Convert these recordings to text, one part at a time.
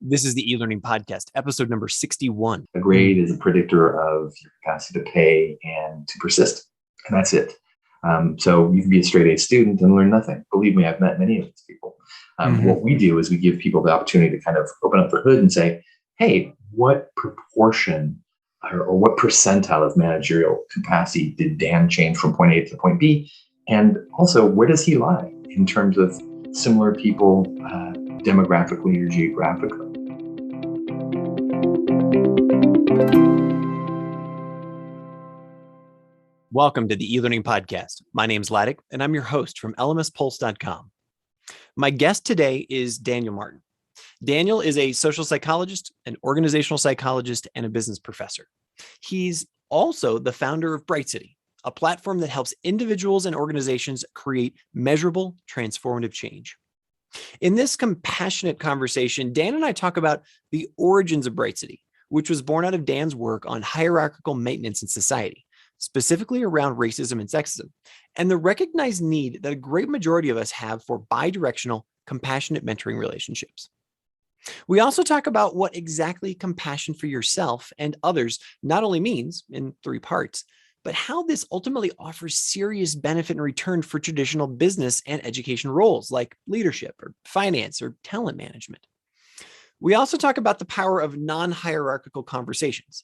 This is the e-learning podcast, episode number 61. A grade is a predictor of your capacity to pay and to persist, and that's it. So you can be a straight A student and learn nothing. Believe me, I've met many of these people. What we do is we give people the opportunity to kind of open up the hood and say, hey, what proportion or what percentile of managerial capacity did Dan change from point A to point B? And also, where does he lie in terms of similar people demographically or geographically? Welcome to the e-learning podcast. My name is Laddick, and I'm your host from lmspulse.com. My guest today is Daniel Martin. Daniel is a social psychologist, an organizational psychologist, and a business professor. He's also the founder of Brightsity, a platform that helps individuals and organizations create measurable, transformative change. In this compassionate conversation, Dan and I talk about the origins of Brightsity, which was born out of Dan's work on hierarchical maintenance in society, specifically around racism and sexism, and the recognized need that a great majority of us have for bi-directional, compassionate mentoring relationships. We also talk about what exactly compassion for yourself and others not only means in 3 parts, but how this ultimately offers serious benefit in return for traditional business and education roles like leadership or finance or talent management. We also talk about the power of non-hierarchical conversations,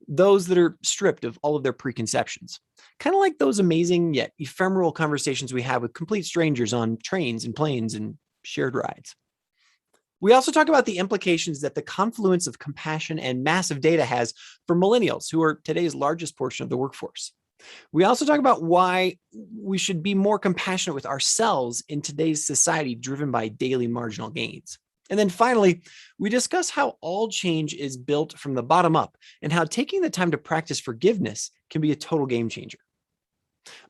those that are stripped of all of their preconceptions, kind of like those amazing yet ephemeral conversations we have with complete strangers on trains and planes and shared rides. We also talk about the implications that the confluence of compassion and massive data has for millennials, who are today's largest portion of the workforce. We also talk about why we should be more compassionate with ourselves in today's society driven by daily marginal gains. And then finally, we discuss how all change is built from the bottom up and how taking the time to practice forgiveness can be a total game changer.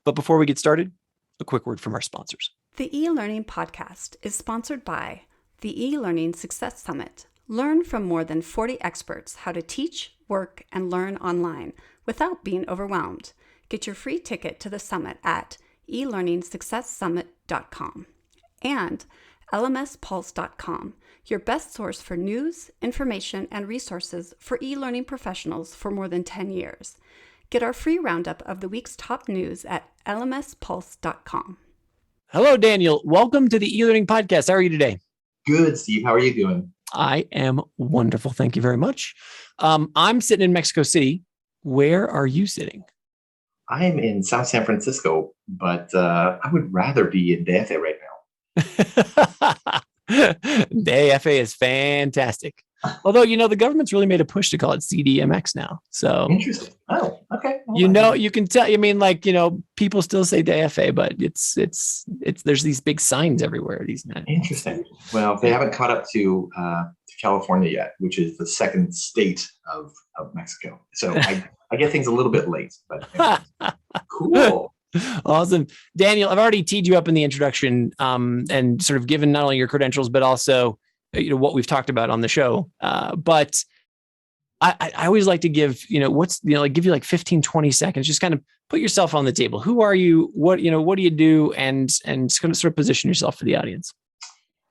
But before we get started, a quick word from our sponsors. The e-learning podcast is sponsored by the e-learning Success Summit. Learn from more than 40 experts how to teach, work, and learn online without being overwhelmed. Get your free ticket to the summit at elearningsuccesssummit.com. And lmspulse.com, your best source for news, information, and resources for e-learning professionals for more than 10 years. Get our free roundup of the week's top news at lmspulse.com. Hello, Daniel. Welcome to the e-learning podcast. How are you today? Good, Steve. How are you doing? I am wonderful. Thank you very much. I'm sitting in Mexico City. Where are you sitting? I am in South San Francisco, but I would rather be in DF right now. DFA is fantastic. Although, the government's really made a push to call it CDMX now. So interesting. Oh, okay. You can tell, people still say DFA, but it's there's these big signs everywhere. Interesting. Well, they haven't caught up to California yet, which is the second state of Mexico. So I get things a little bit late, but cool. Awesome. Daniel, I've already teed you up in the introduction and sort of given not only your credentials, but also what we've talked about on the show. But I always like to give, give you like 15, 20 seconds, just kind of put yourself on the table. Who are you? What do you do? And kind of sort of position yourself for the audience.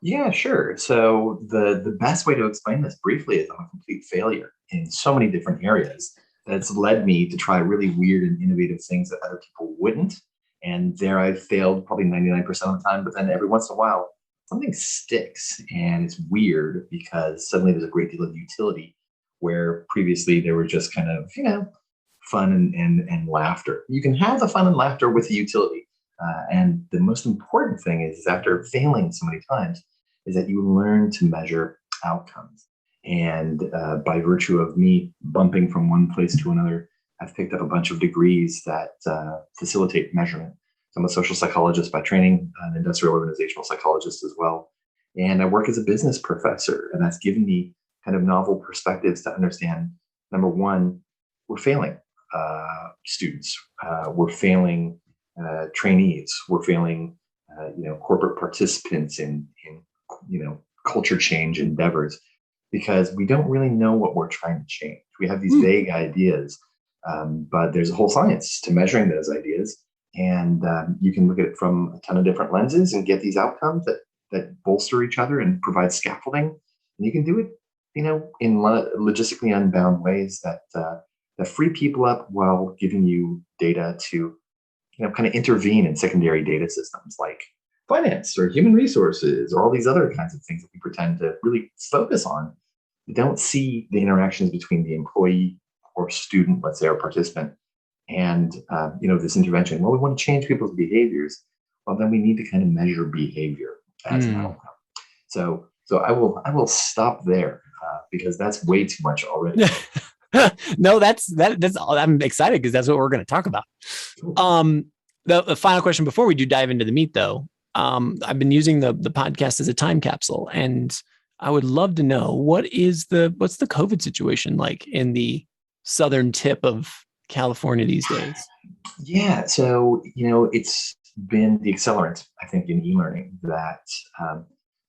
Yeah, sure. So the best way to explain this briefly is I'm a complete failure in so many different areas. That's led me to try really weird and innovative things that other people wouldn't. And there I've failed probably 99% of the time, but then every once in a while, something sticks and it's weird because suddenly there's a great deal of utility where previously there were just kind of, fun and laughter. You can have the fun and laughter with the utility. And the most important thing is after failing so many times is that you learn to measure outcomes. And by virtue of me bumping from one place to another, I've picked up a bunch of degrees that facilitate measurement. So I'm a social psychologist by training, an industrial organizational psychologist as well. And I work as a business professor, and that's given me kind of novel perspectives to understand, number one, we're failing students. We're failing trainees. We're failing, corporate participants in culture change endeavors, because we don't really know what we're trying to change. We have these vague ideas, but there's a whole science to measuring those ideas. And you can look at it from a ton of different lenses and get these outcomes that bolster each other and provide scaffolding. And you can do it in logistically unbound ways that free people up while giving you data to, kind of intervene in secondary data systems like finance or human resources or all these other kinds of things that we pretend to really focus on. We don't see the interactions between the employee or student, let's say, or participant, and this intervention. Well, we want to change people's behaviors. Well, then we need to kind of measure behavior as an outcome. So I will stop there because that's way too much already. No, that's all. I'm excited because that's what we're going to talk about. The final question before we do dive into the meat, though, I've been using the podcast as a time capsule, and I would love to know what's the COVID situation like in the southern tip of California these days? Yeah, so it's been the accelerant, I think, in e-learning that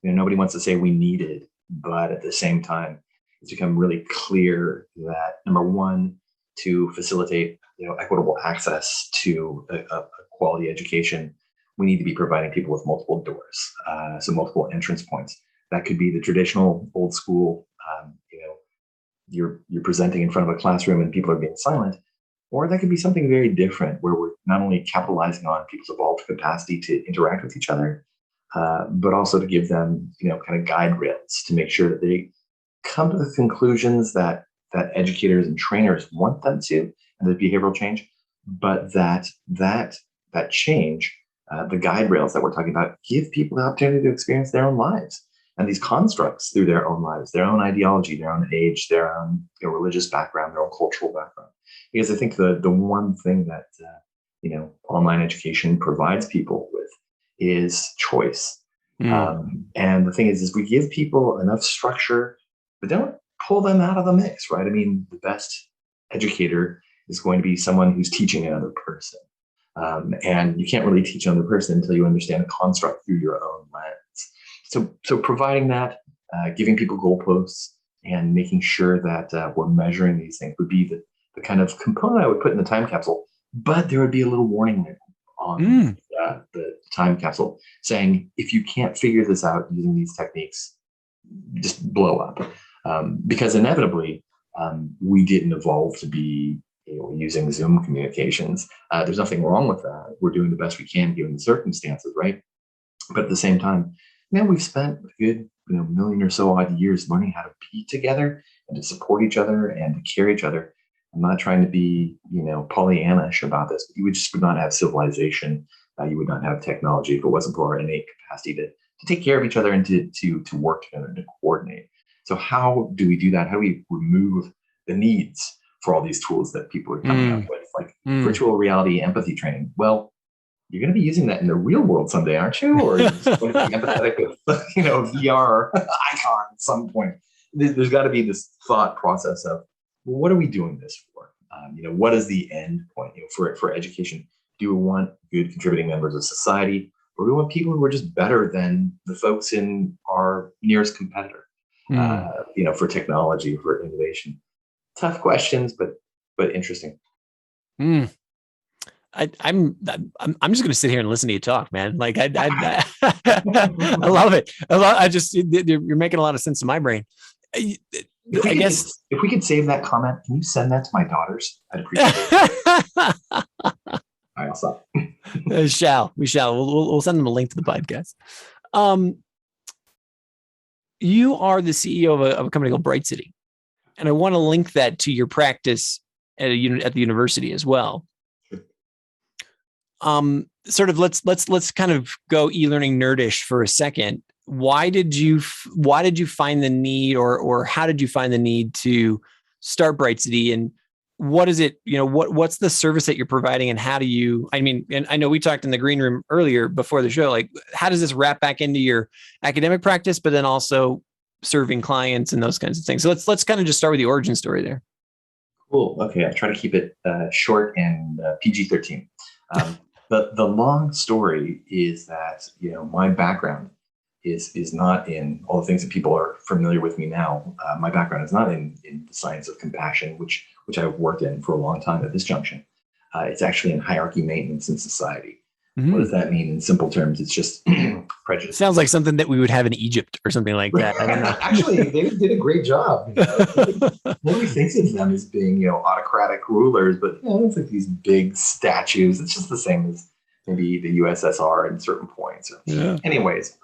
nobody wants to say we needed, but at the same time, it's become really clear that number one, to facilitate equitable access to a quality education, we need to be providing people with multiple doors, so multiple entrance points. That could be the traditional old school, you're presenting in front of a classroom and people are being silent, or that could be something very different where we're not only capitalizing on people's evolved capacity to interact with each other, but also to give them kind of guide rails to make sure that they come to the conclusions that educators and trainers want them to, and the behavioral change, but that change, the guide rails that we're talking about, give people the opportunity to experience their own lives and these constructs through their own lives, their own ideology, their own age, their own religious background, their own cultural background. Because I think the one thing that online education provides people with is choice. And the thing is we give people enough structure, but don't pull them out of the mix, right? I mean, the best educator is going to be someone who's teaching another person. And you can't really teach another person until you understand a construct through your own lens. So providing that, giving people goalposts and making sure that we're measuring these things would be the kind of component I would put in the time capsule, but there would be a little warning label on the time capsule saying, if you can't figure this out using these techniques, just blow up. Because inevitably, we didn't evolve to be using Zoom communications. There's nothing wrong with that. We're doing the best we can given the circumstances, right? But at the same time, we've spent a good million or so odd years learning how to be together and to support each other and to care each other. I'm not trying to be Pollyannish about this, but you would not have civilization. You would not have technology if it wasn't for our innate capacity to take care of each other and to work together and to coordinate. So how do we do that? How do we remove the needs for all these tools that people are coming up with, like virtual reality empathy training? Well, you're going to be using that in the real world someday, aren't you? Or you're just going to be empathetic with, VR icon at some point. There's got to be this thought process of, well, what are we doing this for? What is the end point for education? Do we want good contributing members of society, or do we want people who are just better than the folks in our nearest competitor? For technology, for innovation. Tough questions, but interesting. I'm just going to sit here and listen to you talk, man. Like I love it. You're making a lot of sense in my brain. I guess if we could save that comment, can you send that to my daughters? I'd appreciate it. All right, I'll stop. We shall. We'll send them a link to the podcast. You are the CEO of a company called Brightsity, and I want to link that to your practice at the university as well. Sort of let's kind of go e-learning nerdish for a second. Why did you find the need, or how did you find the need to start Brightsity, and what is it? What's the service that you're providing, and how do you? I mean, and I know we talked in the green room earlier before the show. Like, how does this wrap back into your academic practice, but then also serving clients and those kinds of things? So let's kind of just start with the origin story there. Cool. Okay, I'll try to keep it short and PG-13. The long story is that my background is not in all the things that people are familiar with me now. My background is not in the science of compassion, which I've worked in for a long time at this junction. It's actually in hierarchy maintenance in society. What does that mean in simple terms? It's just prejudice. Sounds like something that we would have in Egypt or something like that. I don't know. Actually, they did a great job. Nobody thinks of them as being, autocratic rulers, but it's like these big statues. It's just the same as maybe the USSR at certain points. Yeah. Anyways,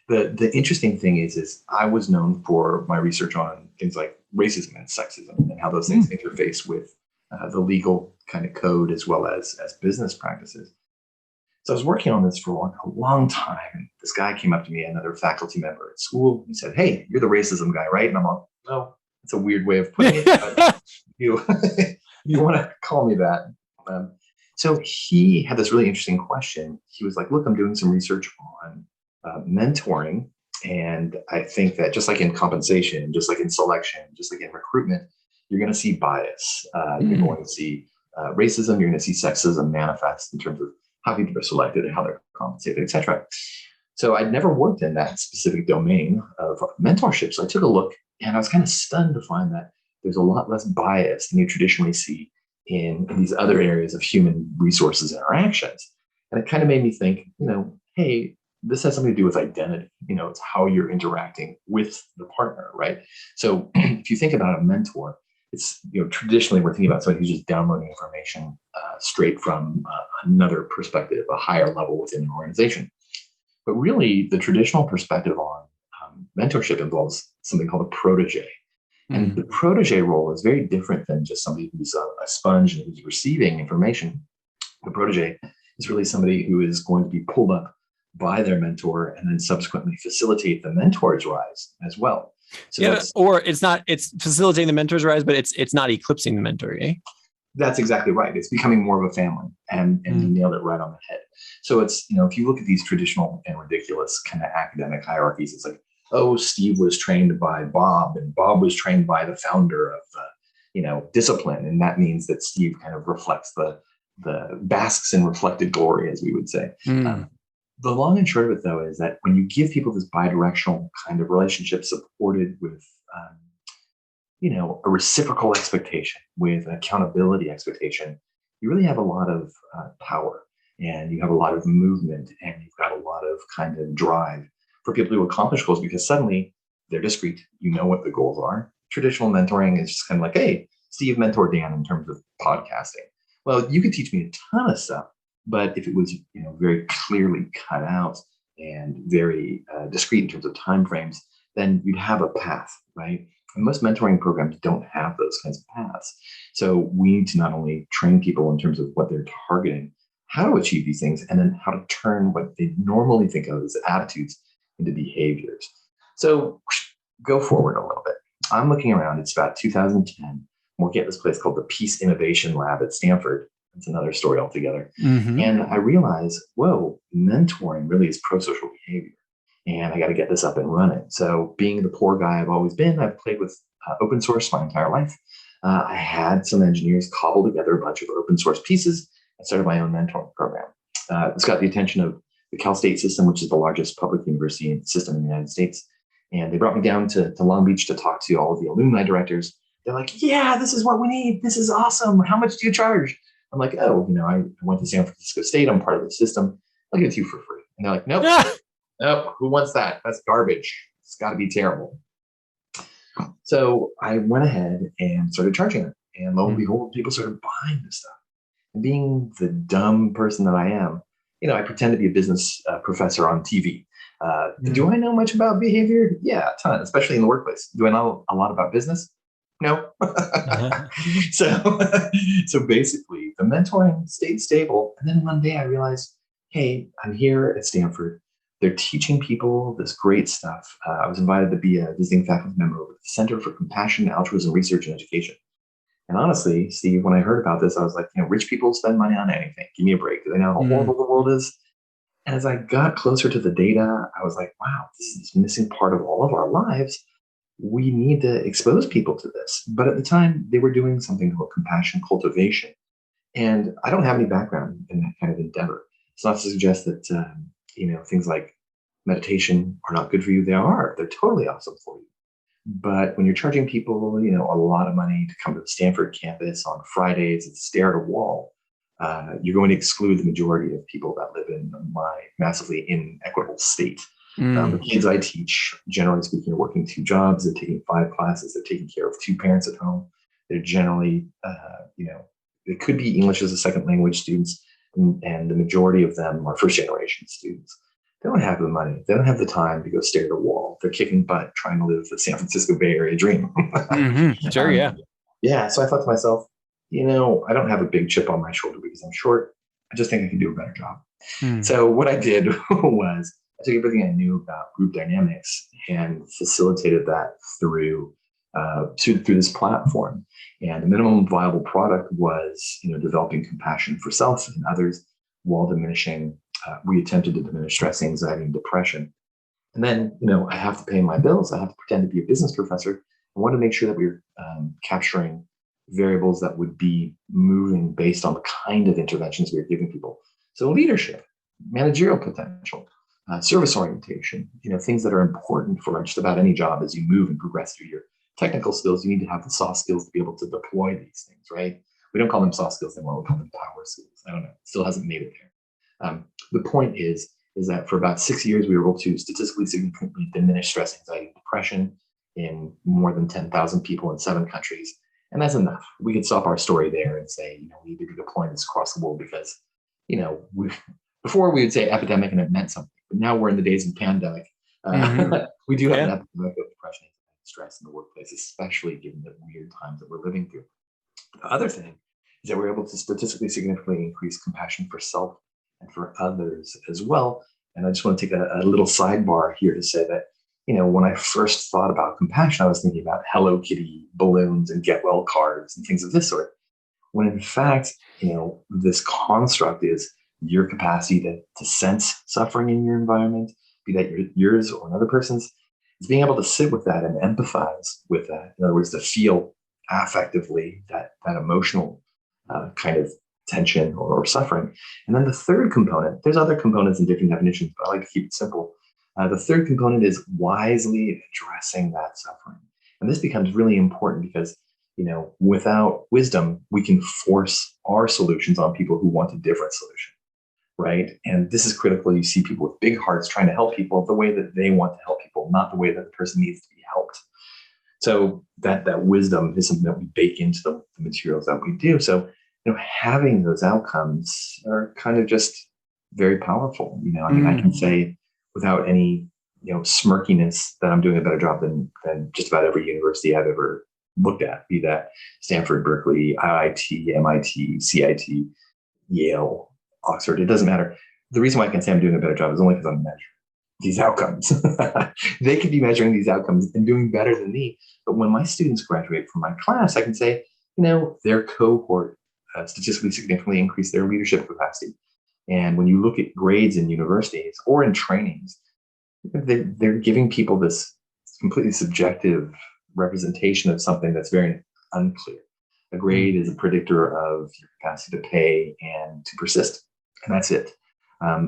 the interesting thing is I was known for my research on things like racism and sexism and how those things interface with the legal kind of code as well as business practices. So I was working on this for a long time. And this guy came up to me, another faculty member at school. He said, "Hey, you're the racism guy, right?" And I'm like, "No, that's a weird way of putting it. But you want to call me that?" So he had this really interesting question. He was like, "Look, I'm doing some research on mentoring. And I think that just like in compensation, just like in selection, just like in recruitment, you're going to see bias. You're going to see racism. You're going to see sexism manifest in terms of how people are selected and how they're compensated, et cetera." So I'd never worked in that specific domain of mentorship. So I took a look and I was kind of stunned to find that there's a lot less bias than you traditionally see in these other areas of human resources interactions. And it kind of made me think, hey, this has something to do with identity. It's how you're interacting with the partner, right? So if you think about a mentor, it's, traditionally we're thinking about somebody who's just downloading information straight from another perspective, a higher level within an organization. But really, the traditional perspective on mentorship involves something called a protege. And the protege role is very different than just somebody who's a sponge and who's receiving information. The protege is really somebody who is going to be pulled up by their mentor and then subsequently facilitate the mentor's rise as well. So it's facilitating the mentor's rise, but it's not eclipsing the mentor, eh? That's exactly right. It's becoming more of a family, and you nailed it right on the head. So it's, if you look at these traditional and ridiculous kind of academic hierarchies, it's like, oh, Steve was trained by Bob and Bob was trained by the founder of, discipline. And that means that Steve kind of reflects the basks in reflected glory, as we would say. The long and short of it, though, is that when you give people this bi-directional kind of relationship supported with, a reciprocal expectation, with an accountability expectation, you really have a lot of power, and you have a lot of movement, and you've got a lot of kind of drive for people to accomplish goals, because suddenly they're discreet. You know what the goals are. Traditional mentoring is just kind of like, hey, Steve mentored Dan in terms of podcasting. Well, you could teach me a ton of stuff, but if it was, very clearly cut out and very discrete in terms of timeframes, then you'd have a path, right? And most mentoring programs don't have those kinds of paths. So we need to not only train people in terms of what they're targeting, how to achieve these things, and then how to turn what they normally think of as attitudes into behaviors. So go forward a little bit. I'm looking around. It's about 2010. I'm working at this place called the Peace Innovation Lab at Stanford. It's another story altogether. And I realized, whoa, mentoring really is pro-social behavior. And I got to get this up and running. So being the poor guy I've always been, I've played with open source my entire life. I had some engineers cobble together a bunch of open source pieces and started my own mentoring program. It's got the attention of the Cal State system, which is the largest public university system in the United States. And they brought me down to Long Beach to talk to all of the alumni directors. They're like, yeah, this is what we need. This is awesome. How much do you charge? I'm like, oh, I went to San Francisco State. I'm part of the system. I'll give it to you for free. And they're like, nope, nope. Who wants that? That's garbage. It's got to be terrible. So I went ahead and started charging them. And lo and behold, people started buying this stuff. And being the dumb person that I am, I pretend to be a business professor on TV. Do I know much about behavior? Yeah, a ton, especially in the workplace. Do I know a lot about business? No. So basically, the mentoring stayed stable. And then one day I realized, hey, I'm here at Stanford. They're teaching people this great stuff. I was invited to be a visiting faculty member with the Center for Compassion, Altruism, Research, and Education. And honestly, Steve, when I heard about this, I was like, rich people spend money on anything. Give me a break. Do they know how horrible the world is? And as I got closer to the data, I was like, wow, this is this missing part of all of our lives. We need to expose people to this. But at the time, they were doing something called compassion cultivation. And I don't have any background in that kind of endeavor. It's not to suggest that, things like meditation are not good for you. They are. They're totally awesome for you. But when you're charging people, a lot of money to come to the Stanford campus on Fridays and stare at a wall, you're going to exclude the majority of people that live in my massively inequitable state. The kids I teach, generally speaking, are working 2 jobs. They're taking 5 classes. They're taking care of 2 parents at home. They're generally, they could be English as a second language students, and the majority of them are first generation students. They don't have the money. They don't have the time to go stare at a wall. They're kicking butt trying to live the San Francisco Bay Area dream. Sure, yeah. Yeah. So I thought to myself, I don't have a big chip on my shoulder because I'm short. I just think I can do a better job. So what I did was I took everything I knew about group dynamics and facilitated that through this platform. And the minimum viable product was, developing compassion for self and others while diminishing. We attempted to diminish stress, anxiety, and depression. And then, I have to pay my bills. I have to pretend to be a business professor. I want to make sure that we're capturing variables that would be moving based on the kind of interventions we're giving people. So leadership, managerial potential, service orientation, things that are important for just about any job as you move and progress through your technical skills. You need to have the soft skills to be able to deploy these things, right? We don't call them soft skills anymore. We call them power skills. I don't know. It still hasn't made it there. The point is that for about 6 years, we were able to statistically significantly diminish stress, anxiety, and depression in more than 10,000 people in 7 countries. And that's enough. We could stop our story there and say, we need to be deploying this across the world because, before we would say epidemic and it meant something, but now we're in the days of pandemic. We do have an epidemic of depression and stress in the workplace, especially given the weird times that we're living through. The other thing is that we're able to statistically significantly increase compassion for self and for others as well. And I just want to take a little sidebar here to say that, when I first thought about compassion, I was thinking about Hello Kitty balloons and get well cards and things of this sort. When in fact, this construct is your capacity to sense suffering in your environment, be that yours or another person's, is being able to sit with that and empathize with that. In other words, to feel affectively that emotional kind of tension or suffering. And then the third component, there's other components and different definitions, but I like to keep it simple. The third component is wisely addressing that suffering. And this becomes really important because, without wisdom, we can force our solutions on people who want a different solution, right? And this is critical. You see people with big hearts trying to help people the way that they want to help people, not the way that the person needs to be helped. So that wisdom is something that we bake into the materials that we do. So, having those outcomes are kind of just very powerful. I can say without any, smirkiness that I'm doing a better job than just about every university I've ever looked at, be that Stanford, Berkeley, IIT, MIT, CIT, Yale, Oxford. It doesn't matter. The reason why I can say I'm doing a better job is only because I'm measuring these outcomes. They could be measuring these outcomes and doing better than me. But when my students graduate from my class, I can say, their cohort statistically significantly increased their leadership capacity. And when you look at grades in universities or in trainings, they're giving people this completely subjective representation of something that's very unclear. A grade is a predictor of your capacity to pay and to persist, and that's it.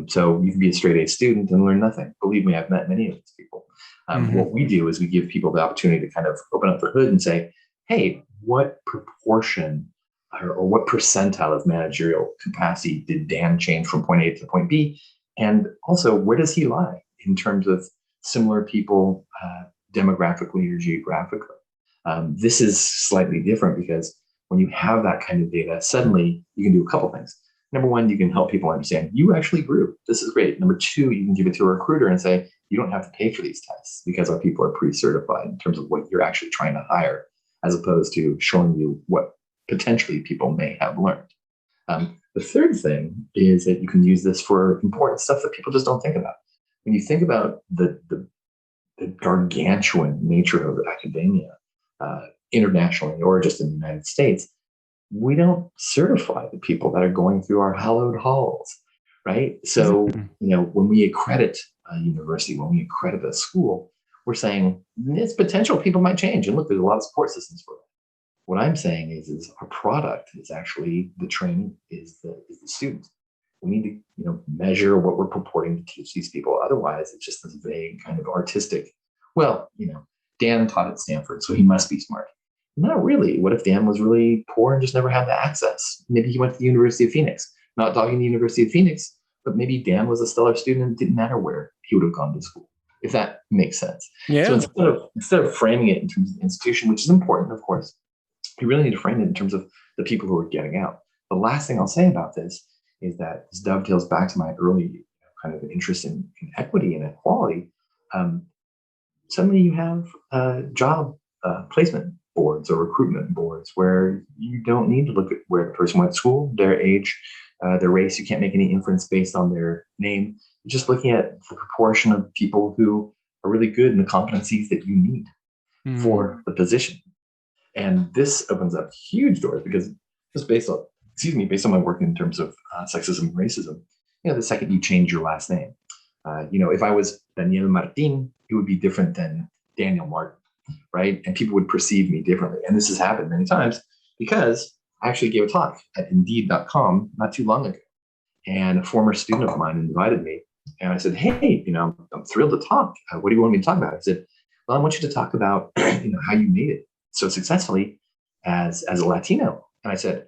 So you can be a straight A student and learn nothing. Believe me, I've met many of these people. What we do is we give people the opportunity to kind of open up their hood and say, hey, what proportion or what percentile of managerial capacity did Dan change from point A to point B? And also, where does he lie in terms of similar people demographically or geographically? This is slightly different because when you have that kind of data, suddenly you can do a couple things. Number one, you can help people understand you actually grew. This is great. Number two, you can give it to a recruiter and say, you don't have to pay for these tests because our people are pre-certified in terms of what you're actually trying to hire, as opposed to showing you what potentially people may have learned. The third thing is that you can use this for important stuff that people just don't think about. When you think about the gargantuan nature of academia internationally or just in the United States, we don't certify the people that are going through our hallowed halls, right? So, when we accredit a university, when we accredit a school, we're saying its potential people might change. And look, there's a lot of support systems for that. What I'm saying is our product is actually the training, is the student. We need to measure what we're purporting to teach these people. Otherwise, it's just this vague kind of artistic, Dan taught at Stanford, so he must be smart. Not really. What if Dan was really poor and just never had the access? Maybe he went to the University of Phoenix. Not dogging the University of Phoenix, but maybe Dan was a stellar student and it didn't matter where he would have gone to school, if that makes sense. Yeah. So instead of framing it in terms of the institution, which is important, of course, you really need to frame it in terms of the people who are getting out. The last thing I'll say about this is that this dovetails back to my early kind of interest in equity and equality. Suddenly you have job placement boards or recruitment boards where you don't need to look at where the person went to school, their age, their race. You can't make any inference based on their name. You're just looking at the proportion of people who are really good in the competencies that you need for the position. And this opens up huge doors because just based on my work in terms of sexism and racism, the second you change your last name, if I was Daniel Martin, it would be different than Daniel Martin, right? And people would perceive me differently. And this has happened many times because I actually gave a talk at Indeed.com not too long ago. And a former student of mine invited me. And I said, hey, I'm thrilled to talk. What do you want me to talk about? I said, well, I want you to talk about, how you made it so successfully as a Latino. And I said,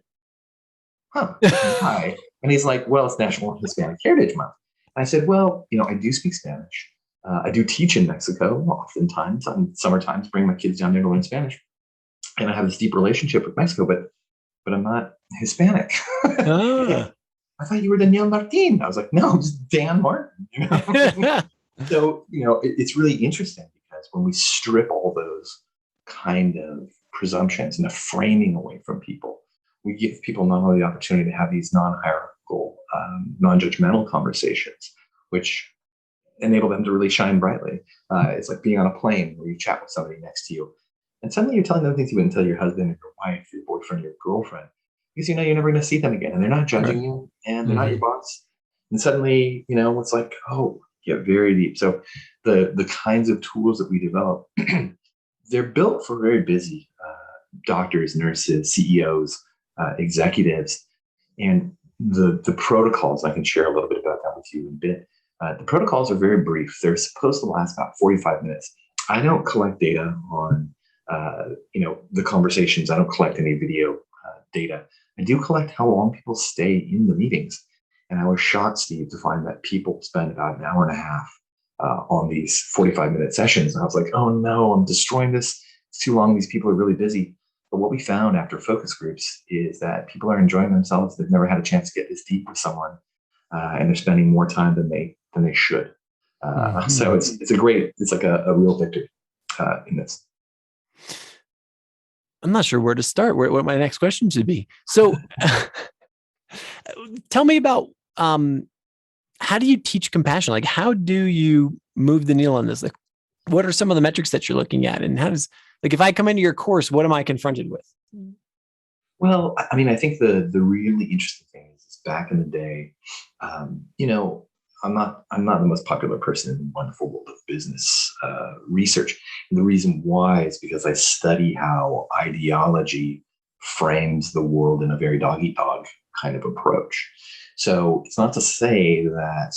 hi. And he's like, well, it's National Hispanic Heritage Month. And I said, well, I do speak Spanish. I do teach in Mexico oftentimes on summer times, bring my kids down there to learn Spanish. And I have this deep relationship with Mexico, but I'm not Hispanic. I thought you were Daniel Martin. I was like, no, I'm just Dan Martin. So, it's really interesting because when we strip all those kind of presumptions and the framing away from people, we give people not only the opportunity to have these non-hierarchical, non-judgmental conversations, which enable them to really shine brightly. It's like being on a plane where you chat with somebody next to you, and suddenly you're telling them things you wouldn't tell your husband or your wife, your boyfriend, your girlfriend, because you're never going to see them again, and they're not judging you, and they're not your boss. And suddenly, it's like, oh, get very deep. So the kinds of tools that we develop, they're built for very busy doctors, nurses, CEOs, executives, and the protocols. I can share a little bit about that with you in a bit. The protocols are very brief. They're supposed to last about 45 minutes. I don't collect data on, the conversations. I don't collect any video data. I do collect how long people stay in the meetings. And I was shocked, Steve, to find that people spend about an hour and a half on these 45-minute sessions. And I was like, oh no, I'm destroying this. It's too long. These people are really busy. But what we found after focus groups is that people are enjoying themselves. They've never had a chance to get this deep with someone. And they're spending more time than they should. So it's like a real victory in this. I'm not sure where to start, what my next question should be. So tell me about, how do you teach compassion? Like, how do you move the needle on this? Like, what are some of the metrics that you're looking at? And if I come into your course, what am I confronted with? Well, I mean, I think the really interesting thing is back in the day, I'm not the most popular person in the wonderful world of business research. And the reason why is because I study how ideology frames the world in a very dog-eat-dog kind of approach. So it's not to say that,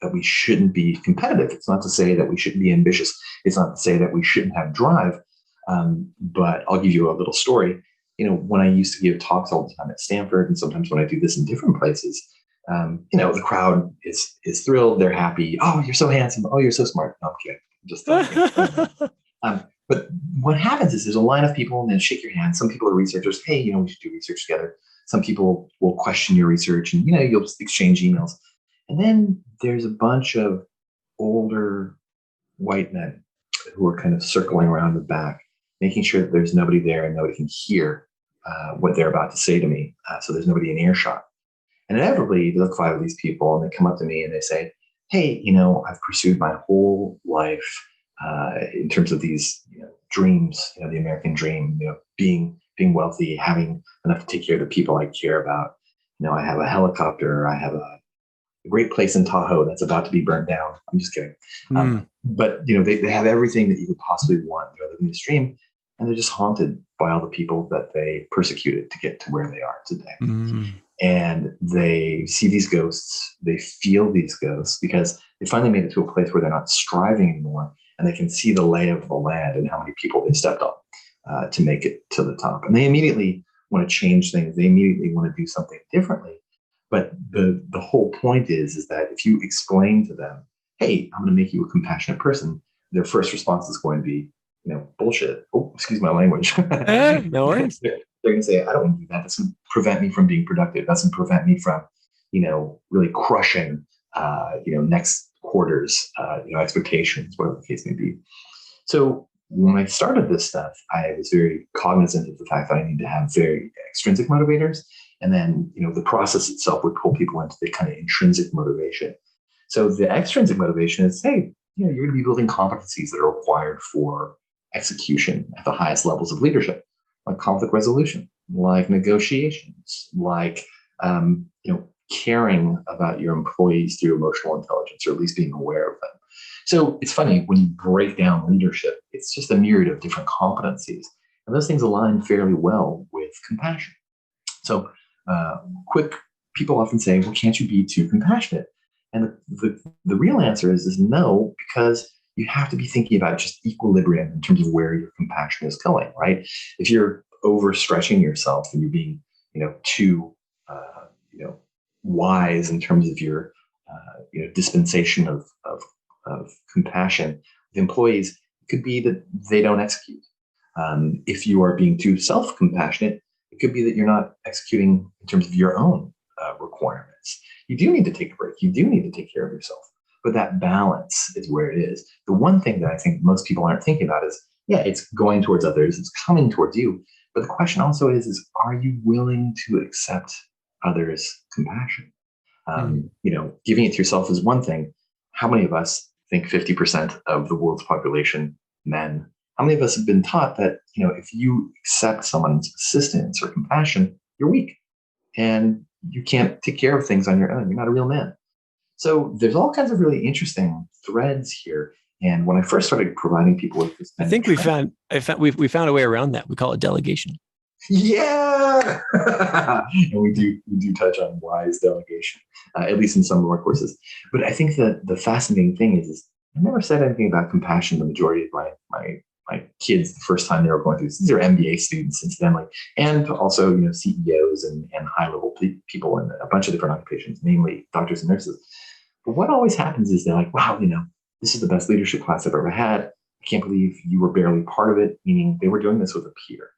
that we shouldn't be competitive. It's not to say that we shouldn't be ambitious. It's not to say that we shouldn't have drive. But I'll give you a little story. When I used to give talks all the time at Stanford, and sometimes when I do this in different places, the crowd is thrilled. They're happy. Oh, you're so handsome. Oh, you're so smart. No, I'm kidding. Just but what happens is there's a line of people and then shake your hand. Some people are researchers. Hey, we should do research together. Some people will question your research and, you'll just exchange emails. And then there's a bunch of older white men who are kind of circling around the back, making sure that there's nobody there and nobody can hear what they're about to say to me. So there's nobody in earshot. And inevitably, they look 5 of these people and they come up to me and they say, hey, I've pursued my whole life in terms of these dreams, the American dream, being wealthy, having enough to take care of the people I care about. I have a helicopter. I have a great place in Tahoe that's about to be burnt down. I'm just kidding. But, they have everything that you could possibly want. They're living this dream, and they're just haunted by all the people that they persecuted to get to where they are today. And they see these ghosts, they feel these ghosts because they finally made it to a place where they're not striving anymore and they can see the lay of the land and how many people they stepped on. to make it to the top. And they immediately want to change things. They immediately want to do something differently. But the whole point is that if you explain to them, hey, I'm going to make you a compassionate person, their first response is going to be, bullshit. Oh, excuse my language. No worries. They're going to say, I don't want to do that. That's going to prevent me from being productive. That's going to prevent me from, really crushing, next quarter's, expectations, whatever the case may be. So when I started this stuff, I was very cognizant of the fact that I need to have very extrinsic motivators. And then, the process itself would pull people into the kind of intrinsic motivation. So the extrinsic motivation is, hey, you're going to be building competencies that are required for execution at the highest levels of leadership, like conflict resolution, like negotiations, like, caring about your employees through emotional intelligence, or at least being aware of them. So it's funny, when you break down leadership, it's just a myriad of different competencies. And those things align fairly well with compassion. So people often say, well, can't you be too compassionate? And the real answer is no, because you have to be thinking about just equilibrium in terms of where your compassion is going, right? If you're overstretching yourself and you're being, too, wise in terms of your, dispensation of compassion with employees, it could be that they don't execute. If you are being too self-compassionate, it could be that you're not executing in terms of your own requirements. You do need to take a break. You do need to take care of yourself. But that balance is where it is. The one thing that I think most people aren't thinking about is, it's going towards others. It's coming towards you. But the question also is are you willing to accept others' compassion? Giving it to yourself is one thing. How many of us think 50% of the world's population, men? How many of us have been taught that, if you accept someone's assistance or compassion, you're weak and you can't take care of things on your own. You're not a real man. So there's all kinds of really interesting threads here. And when I first started providing people with this, I think we found a way around that. We call it delegation. Yeah. And we do touch on wise delegation, at least in some of our courses. But I think that the fascinating thing is I never said anything about compassion. The majority of my kids, the first time they were going through this, these are MBA students, incidentally, and also CEOs and high level people in a bunch of different occupations, namely doctors and nurses. But what always happens is they're like, wow, this is the best leadership class I've ever had. I can't believe you were barely part of it, meaning they were doing this with a peer.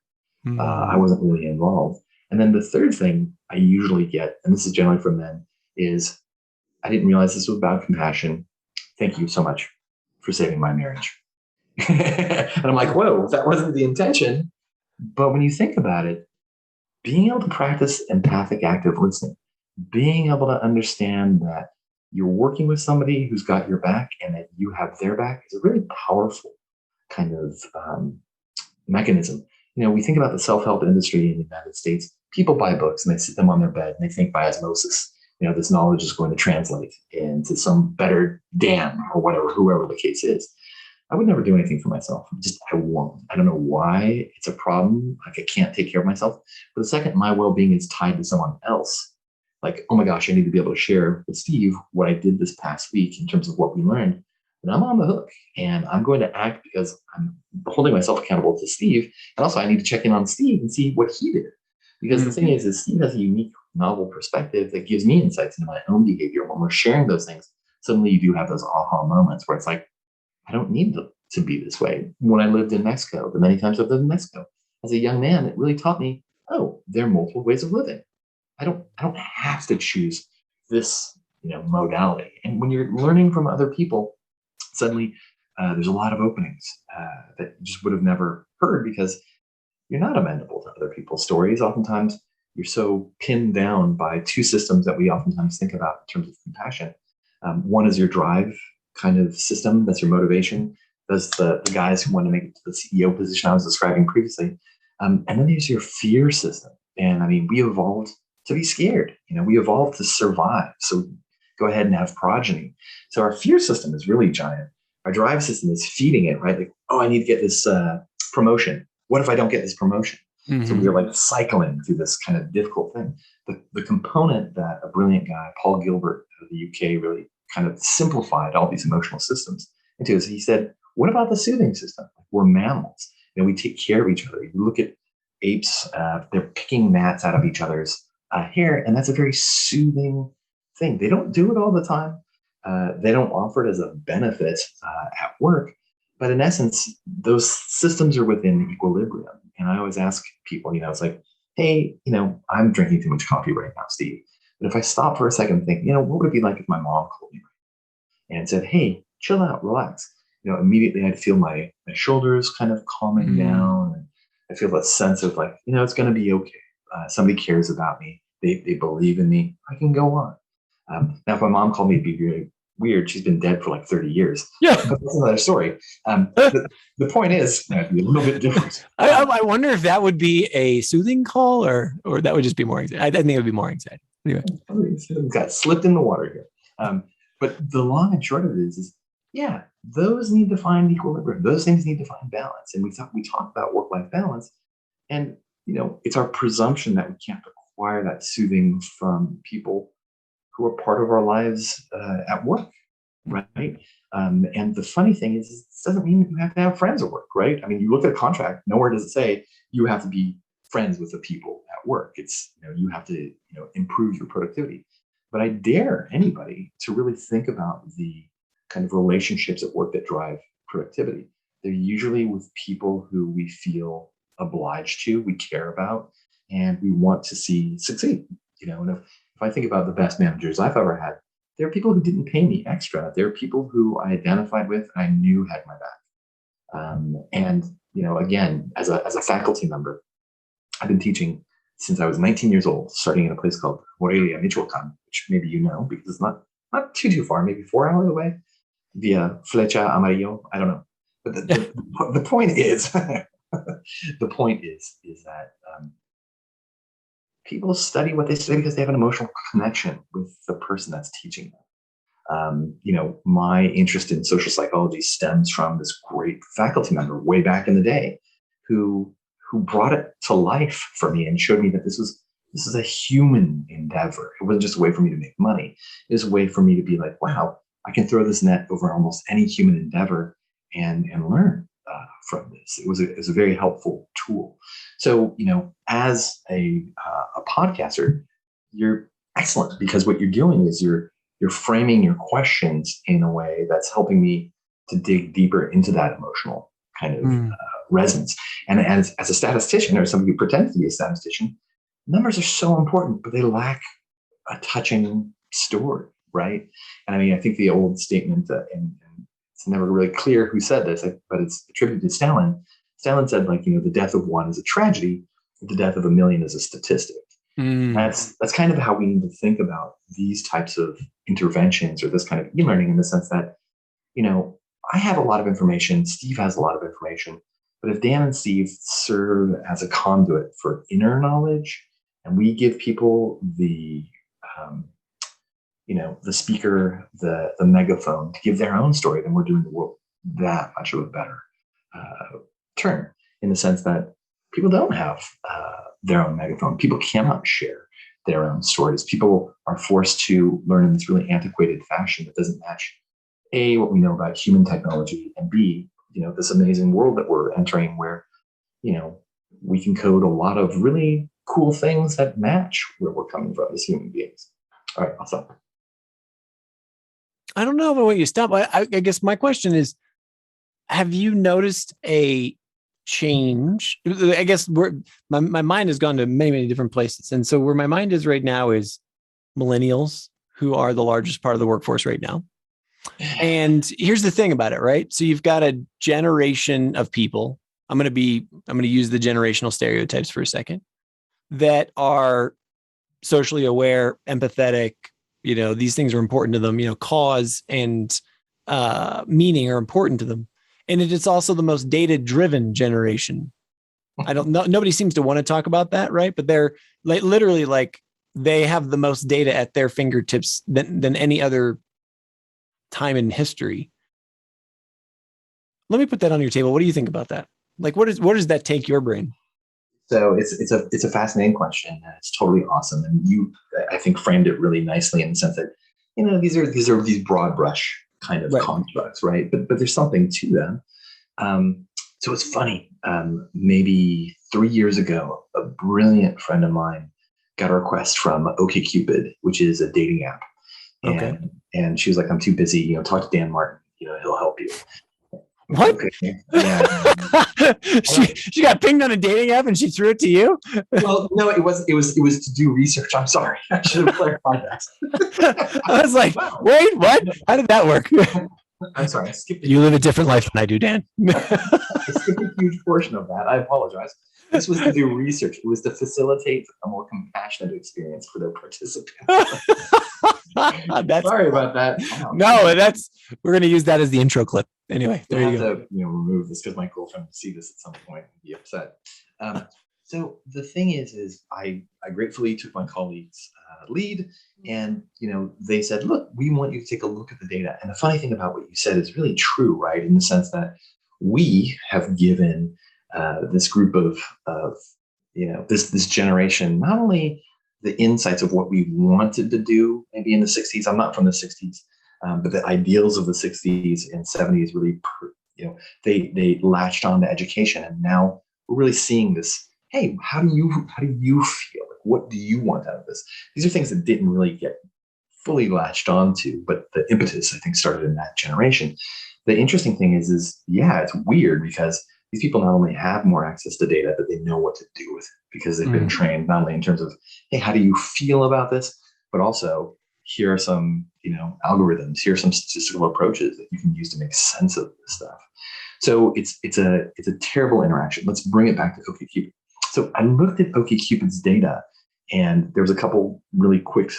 I wasn't really involved. And then the third thing I usually get, and this is generally from men, is I didn't realize this was about compassion. Thank you so much for saving my marriage. And I'm like, whoa, that wasn't the intention. But when you think about it, being able to practice empathic active listening, being able to understand that you're working with somebody who's got your back and that you have their back is a really powerful kind of mechanism. We think about the self-help industry in the United States. People buy books and they sit them on their bed and they think by osmosis, this knowledge is going to translate into some better Dan or whatever, whoever the case is. I would never do anything for myself. I won't. I don't know why it's a problem. Like I can't take care of myself. But the second my well-being is tied to someone else, like, oh my gosh, I need to be able to share with Steve what I did this past week in terms of what we learned, then I'm on the hook and I'm going to act because I'm holding myself accountable to Steve. And also I need to check in on Steve and see what he did. Because the thing is Steve has a unique, novel perspective that gives me insights into my own behavior. When we're sharing those things, suddenly you do have those aha moments where it's like, I don't need to be this way. When I lived in Mexico, the many times I've lived in Mexico, as a young man, it really taught me, oh, there are multiple ways of living. I don't have to choose this, modality. And when you're learning from other people, suddenly there's a lot of openings that you just would have never heard because you're not amenable to other people's stories. Oftentimes, you're so pinned down by two systems that we oftentimes think about in terms of compassion. One is your drive kind of system. That's your motivation. Those the guys who want to make it to the CEO position I was describing previously. And then there's your fear system. And I mean, we evolved to be scared. We evolved to survive. So go ahead and have progeny. So our fear system is really giant. Our drive system is feeding it, right? Like, oh, I need to get this promotion. What if I don't get this promotion? Mm-hmm. So we're like cycling through this kind of difficult thing. The component that a brilliant guy, Paul Gilbert of the UK, really kind of simplified all these emotional systems into is he said, what about the soothing system? We're mammals. We take care of each other. You look at apes, they're picking gnats out of each other's hair, and that's a very soothing thing. They don't do it all the time. They don't offer it as a benefit at work, but in essence, those systems are within equilibrium. And I always ask people, it's like, hey, I'm drinking too much coffee right now, Steve. But if I stop for a second and think, what would it be like if my mom called me and said, hey, chill out, relax? Immediately I'd feel my shoulders kind of calming down. And I feel that sense of like, it's going to be okay. Somebody cares about me. They believe in me. I can go on. Now, if my mom called me, it'd be really weird. She's been dead for like 30 years. Yeah. But that's another story. The point is, it'd be a little bit different. I wonder if that would be a soothing call or that would just be more anxiety. I think it would be more anxiety. Anyway. Got slipped in the water here. But the long and short of it is those need to find equilibrium. Those things need to find balance. And we talk about work-life balance. And, it's our presumption that we can't acquire that soothing from people who are part of our lives at work, right? And the funny thing is, it doesn't mean you have to have friends at work, right? I mean, you look at a contract, nowhere does it say you have to be friends with the people at work. It's, you have to, improve your productivity. But I dare anybody to really think about the kind of relationships at work that drive productivity. They're usually with people who we feel obliged to, we care about, and we want to see succeed. And if I think about the best managers I've ever had, there are people who didn't pay me extra. There are people who I identified with and I knew had my back. And again, as a faculty member, I've been teaching since I was 19 years old, starting in a place called Morelia, Michoacan, which maybe because it's not too far, maybe 4 hours away, via Flecha Amarillo. I don't know, but the point is, is that people study what they study because they have an emotional connection with the person that's teaching them. My interest in social psychology stems from this great faculty member way back in the day who brought it to life for me and showed me that this is a human endeavor. It wasn't just a way for me to make money. It was a way for me to be like, wow, I can throw this net over almost any human endeavor and learn from this. It was a very helpful tool. So, as a podcaster, you're excellent because what you're doing is you're framing your questions in a way that's helping me to dig deeper into that emotional kind of resonance. And as a statistician or somebody who pretends to be a statistician, numbers are so important, but they lack a touching story, right? And I mean, I think the old statement, and it's never really clear who said this, but it's attributed to Stalin. Stalin said, like, the death of one is a tragedy, the death of a million is a statistic. That's kind of how we need to think about these types of interventions or this kind of e-learning, in the sense that, I have a lot of information, Steve has a lot of information, but if Dan and Steve serve as a conduit for inner knowledge, and we give people the speaker, the megaphone to give their own story, then we're doing the world that much of a better turn, in the sense that people don't have their own megaphone. People cannot share their own stories. People are forced to learn in this really antiquated fashion that doesn't match A, what we know about human technology, and B, this amazing world that we're entering where, we can code a lot of really cool things that match where we're coming from as human beings. All right, I'll stop. I don't know if I want you to stop. I guess my question is, have you noticed a change? I guess my mind has gone to many, many different places. And so where my mind is right now is millennials, who are the largest part of the workforce right now. And here's the thing about it, right? So you've got a generation of people. I'm going to use the generational stereotypes for a second, that are socially aware, empathetic. These things are important to them. Cause and meaning are important to them. And it's also the most data-driven generation. I don't know. Nobody seems to want to talk about that, right? But they're literally they have the most data at their fingertips than any other time in history. Let me put that on your table. What do you think about that? Where does that take your brain? So it's a fascinating question, and it's totally awesome. And you, I think, framed it really nicely in the sense that, these are broad brush kind of constructs, right? But there's something to them. So it's funny. Maybe 3 years ago, a brilliant friend of mine got a request from OkCupid, which is a dating app. Okay. And she was like, I'm too busy, talk to Dan Martin, he'll help you. What? Okay. Yeah. she got pinged on a dating app and she threw it to you? Well, no, it was to do research. I'm sorry. I should have clarified that. I was like, Wow. wait, what? How did that work? I'm sorry. I skipped You live a different life than I do, Dan. I skipped a huge portion of that. I apologize. This was to do research. It was to facilitate a more compassionate experience for their participants. Sorry about that. Wow. No, we're going to use that as the intro clip. Anyway, there you go. To, remove this because my girlfriend will see this at some point and be upset. So the thing is I gratefully took my colleagues' lead, and they said, look, we want you to take a look at the data. And the funny thing about what you said is really true, right? In the sense that we have given this group of this generation not only the insights of what we wanted to do maybe in the 60s. I'm not from the 60s, but the ideals of the 60s and 70s really, they latched on to education, and now we're really seeing this. Hey, how do you feel? Like, what do you want out of this? These are things that didn't really get fully latched onto, but the impetus, I think, started in that generation. The interesting thing is it's weird because these people not only have more access to data, but they know what to do with it because they've been trained not only in terms of, hey, how do you feel about this, but also here are some, algorithms, here are some statistical approaches that you can use to make sense of this stuff. So it's a terrible interaction. Let's bring it back to OkCupid. So I looked at OkCupid's data, and there was a couple really quick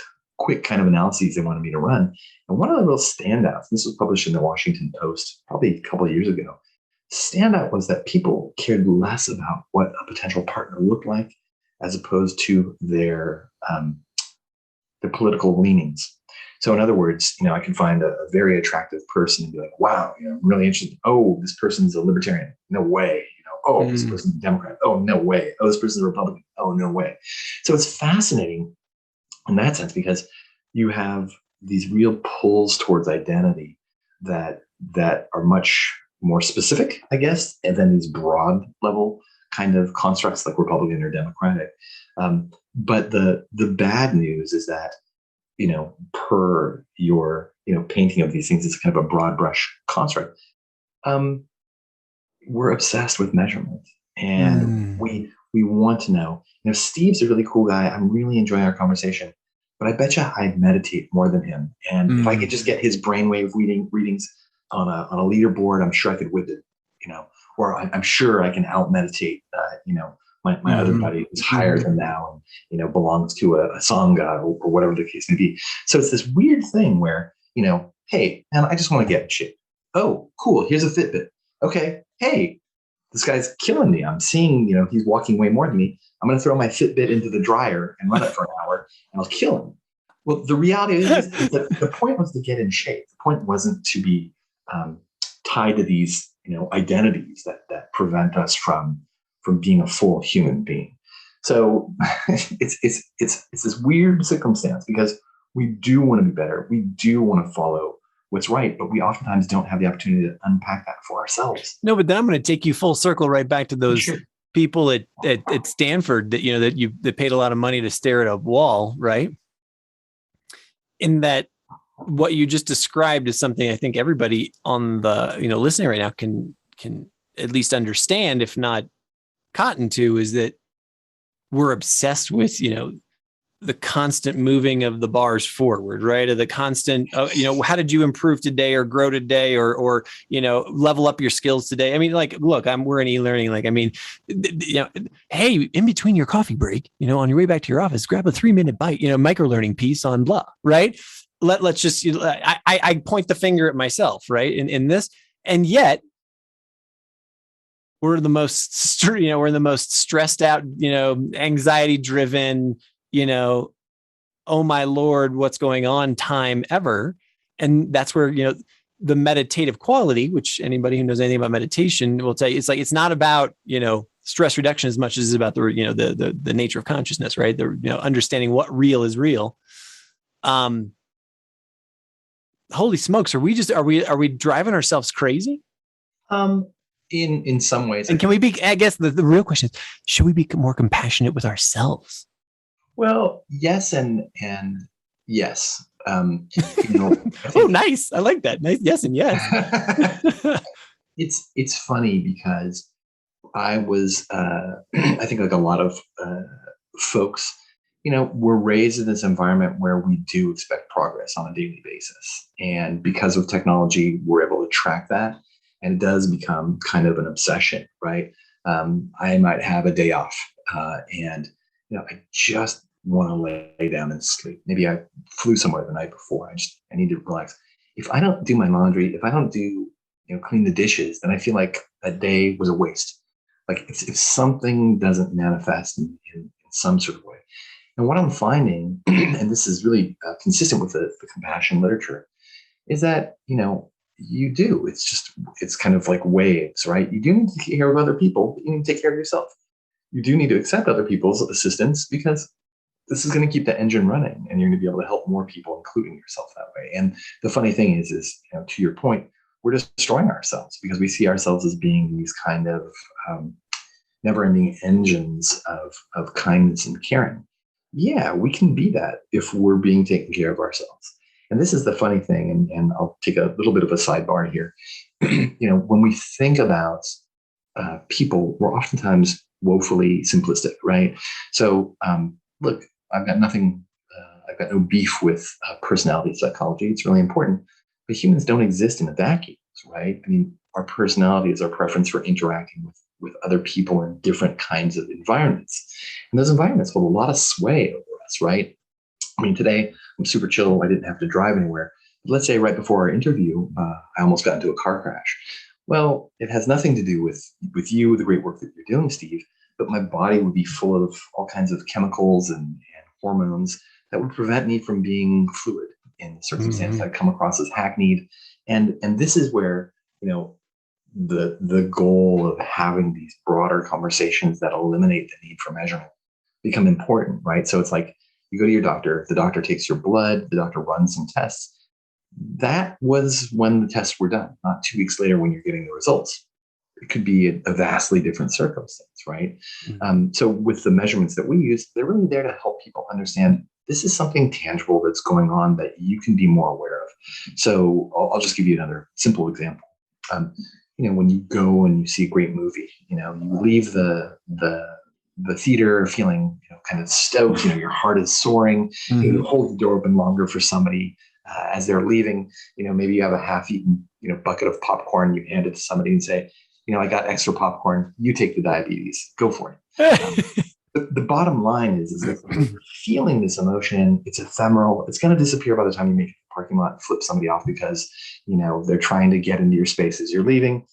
kind of analyses they wanted me to run. And one of the real standouts, this was published in the Washington Post probably a couple of years ago, standout was that people cared less about what a potential partner looked like as opposed to their political leanings. So in other words, I can find a very attractive person and be like, wow, I'm really interested. Oh, this person's a libertarian. No way. This person's a Democrat. Oh, no way. Oh, this person's a Republican. Oh, no way. So it's fascinating in that sense because you have these real pulls towards identity that are much more specific, I guess, and then these broad level kind of constructs like Republican or Democratic. But the bad news is that, per your, painting of these things, it's kind of a broad brush construct. We're obsessed with measurement, and we want to know. Steve's a really cool guy. I'm really enjoying our conversation, but I bet you I meditate more than him. And if I could just get his brainwave readings on a leaderboard, I'm sure I could whip it. Or I'm sure I can out meditate. My other buddy who's higher than now, and belongs to a sangha or whatever the case may be. So it's this weird thing where hey, man, I just want to get in shape. Oh, cool. Here's a Fitbit. Okay. Hey, this guy's killing me. I'm seeing, he's walking way more than me. I'm going to throw my Fitbit into the dryer and run it for an hour, and I'll kill him. Well, the reality is that the point was to get in shape. The point wasn't to be tied to these, identities that prevent us from being a full human being. So it's this weird circumstance because we do want to be better. We do want to follow what's right, but we oftentimes don't have the opportunity to unpack that for ourselves. No, but then I'm going to take you full circle right back to those people at Stanford that that paid a lot of money to stare at a wall, right? In that, what you just described is something I think everybody on the listening right now can at least understand, if not cotton to, is that we're obsessed with the constant moving of the bars forward, right? Or the constant, how did you improve today or grow today or level up your skills today? I mean, like, look, we're in e-learning. Like, I mean, hey, in between your coffee break, on your way back to your office, grab a 3-minute bite, micro learning piece on blah, right? Let's just, I point the finger at myself, right? In this, and yet we're the most stressed out, anxiety driven, oh my Lord, what's going on time ever. And that's where, the meditative quality, which anybody who knows anything about meditation will tell you, it's like, it's not about, stress reduction as much as it's about the nature of consciousness, right? Understanding what real is real. Holy smokes. Are we driving ourselves crazy? In some ways. And can we be, I guess the real question is, should we be more compassionate with ourselves? Well, yes and yes. Oh, nice. I like that. Nice. Yes and yes. It's funny because I was, I think like a lot of folks, we're raised in this environment where we do expect progress on a daily basis. And because of technology, we're able to track that. And it does become kind of an obsession, right? I might have a day off and, I just want to lay down and sleep. Maybe I flew somewhere the night before. I need to relax. If I don't do my laundry, if I don't do, clean the dishes, then I feel like that day was a waste. Like if something doesn't manifest in some sort of way. And what I'm finding, and this is really consistent with the compassion literature, is that, you do. It's kind of like waves, right? You do need to take care of other people, but you need to take care of yourself. You do need to accept other people's assistance because this is going to keep the engine running and you're going to be able to help more people, including yourself that way. And the funny thing is to your point, we're destroying ourselves because we see ourselves as being these kind of never-ending engines of kindness and caring. Yeah, we can be that if we're being taken care of ourselves. And this is the funny thing, and I'll take a little bit of a sidebar here. When we think about people, we're oftentimes woefully simplistic, right? So, look, I've got no beef with personality psychology. It's really important. But humans don't exist in a vacuum, right? I mean, our personality is our preference for interacting with other people in different kinds of environments. And those environments hold a lot of sway over us, right? I mean, today I'm super chill. I didn't have to drive anywhere. But let's say right before our interview, I almost got into a car crash. Well, it has nothing to do with you, the great work that you're doing, Steve, but my body would be full of all kinds of chemicals and hormones that would prevent me from being fluid in the circumstance. Mm-hmm. I'd come across as hackneyed. And this is where, the goal of having these broader conversations that eliminate the need for measurement become important, right? So it's like you go to your doctor, the doctor takes your blood, the doctor runs some tests. That was when the tests were done, not 2 weeks later when you're getting the results. It could be a vastly different circumstance, right? Mm-hmm. So with the measurements that we use, they're really there to help people understand this is something tangible that's going on that you can be more aware of. So I'll just give you another simple example. When you go and you see a great movie, you leave the theater feeling kind of stoked, your heart is soaring, mm-hmm. You hold the door open longer for somebody as they're leaving, maybe you have a half-eaten, bucket of popcorn, you hand it to somebody and say, I got extra popcorn, you take the diabetes, go for it. The bottom line is that you're feeling this emotion, it's ephemeral, it's going to disappear by the time you make it to the parking lot and flip somebody off because, they're trying to get into your space as you're leaving.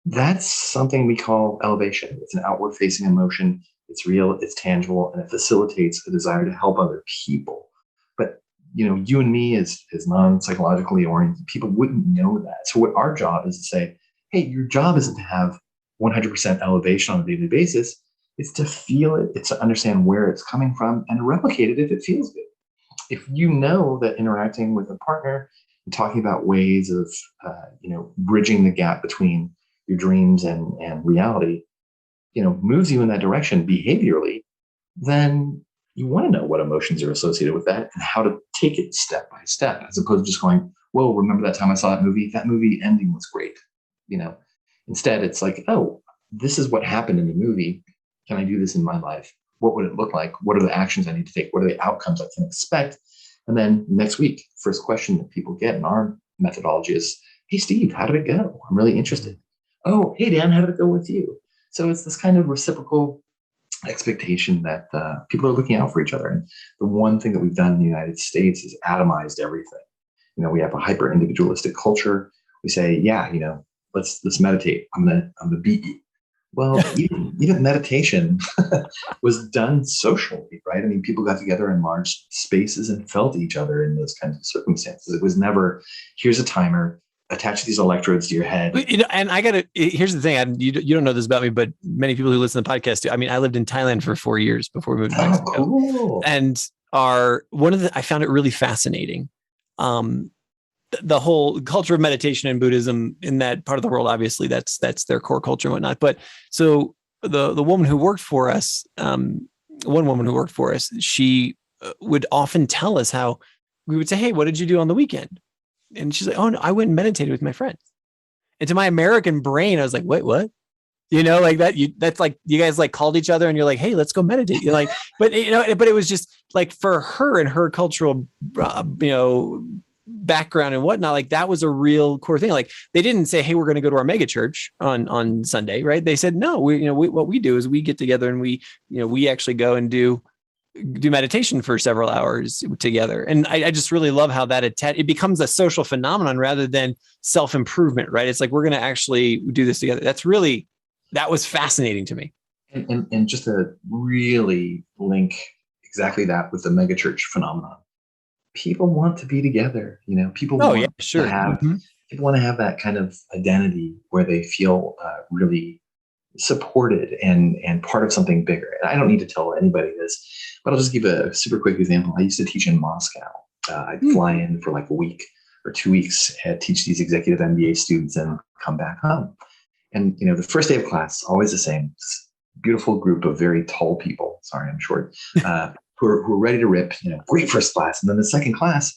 That's something we call elevation. It's an outward facing emotion. It's real, it's tangible, and it facilitates a desire to help other people. But, you and me as non-psychologically oriented people wouldn't know that. So what our job is to say, hey, your job isn't to have 100% elevation on a daily basis. It's to feel it. It's to understand where it's coming from and replicate it if it feels good. If you know that interacting with a partner and talking about ways of, bridging the gap between your dreams and reality, moves you in that direction behaviorally, then you want to know what emotions are associated with that and how to take it step by step, as opposed to just going, whoa, remember that time I saw that movie? That movie ending was great. Instead, it's like, oh, this is what happened in the movie. Can I do this in my life? What would it look like? What are the actions I need to take? What are the outcomes I can expect? And then next week, first question that people get in our methodology is, hey, Steve, how did it go? I'm really interested. Oh, hey, Dan, how did it go with you? So it's this kind of reciprocal expectation that people are looking out for each other. And the one thing that we've done in the United States is atomized everything. We have a hyper individualistic culture. We say, yeah, let's meditate. I'm gonna beat you. Well, even meditation was done socially, right? I mean, people got together in large spaces and felt each other in those kinds of circumstances. It was never, here's a timer, attach these electrodes to your head. And here's the thing, you don't know this about me, but many people who listen to the podcast do. I mean, I lived in Thailand for 4 years before we moved to Mexico. Cool. And I found it really fascinating. the whole culture of meditation and Buddhism in that part of the world, obviously that's their core culture and whatnot. But so the woman who worked for us, one woman who worked for us, she would often tell us how we would say, "Hey, what did you do on the weekend?" And she's like, "Oh no, I went and meditated with my friends." And to my American brain, I was like, "Wait, what?" Like that. That's like you guys like called each other and you're like, "Hey, let's go meditate." You're like, but but it was just like for her and her cultural, background and whatnot. Like that was a real core thing. Like they didn't say, "Hey, we're going to go to our mega church on Sunday," right? They said, "No, what we do is we get together and we actually go and do meditation for several hours together." And I just really love how that it becomes a social phenomenon rather than self-improvement, right? It's like, we're going to actually do this together. That was fascinating to me. And just to really link exactly that with the megachurch phenomenon, people want to be together. People want sure. to have people want to have that kind of identity where they feel really supported and part of something bigger. And I don't need to tell anybody this, but I'll just give a super quick example. I used to teach in Moscow. I'd fly in for like a week or 2 weeks and teach these executive MBA students and come back home. And the first day of class, always the same. Beautiful group of very tall people. Sorry, I'm short. Who are ready to rip. Great first class. And then the second class,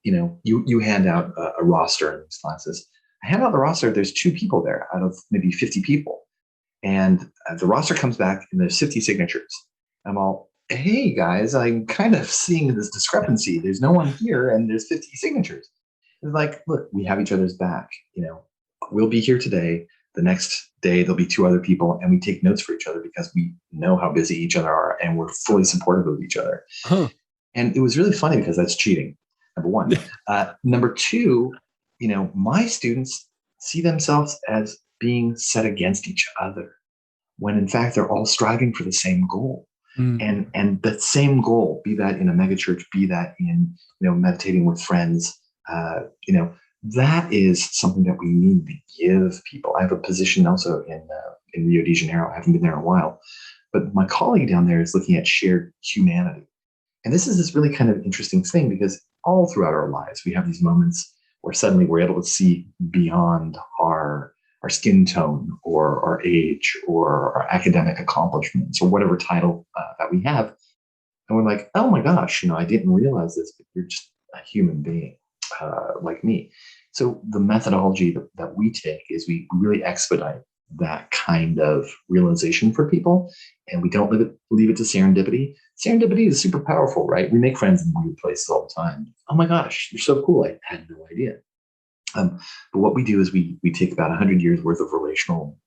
you hand out a roster in these classes. I hand out the roster. There's 2 people there out of maybe 50 people. And the roster comes back and there's 50 signatures. I'm all, "Hey guys, I'm kind of seeing this discrepancy. There's no one here and there's 50 signatures." It's like, look, we have each other's back. We'll be here today. The next day, there'll be 2 other people, and we take notes for each other because we know how busy each other are, and we're fully supportive of each other. Huh. And it was really funny because that's cheating, number one. Number two, my students see themselves as being set against each other when in fact they're all striving for the same goal. And that same goal, be that in a megachurch, be that in meditating with friends, that is something that we need to give people. I have a position also in Rio de Janeiro. I haven't been there in a while, but my colleague down there is looking at shared humanity. And this is this really kind of interesting thing because all throughout our lives, we have these moments where suddenly we're able to see beyond our skin tone or our age or our academic accomplishments or whatever title that we have. And we're like, "Oh my gosh, I didn't realize this, but you're just a human being like me." So the methodology that we take is we really expedite that kind of realization for people, and we don't leave it to serendipity. Serendipity is super powerful, right? We make friends in weird places all the time. "Oh my gosh, you're so cool. I had no idea." But what we do is we take about 100 years worth of relational,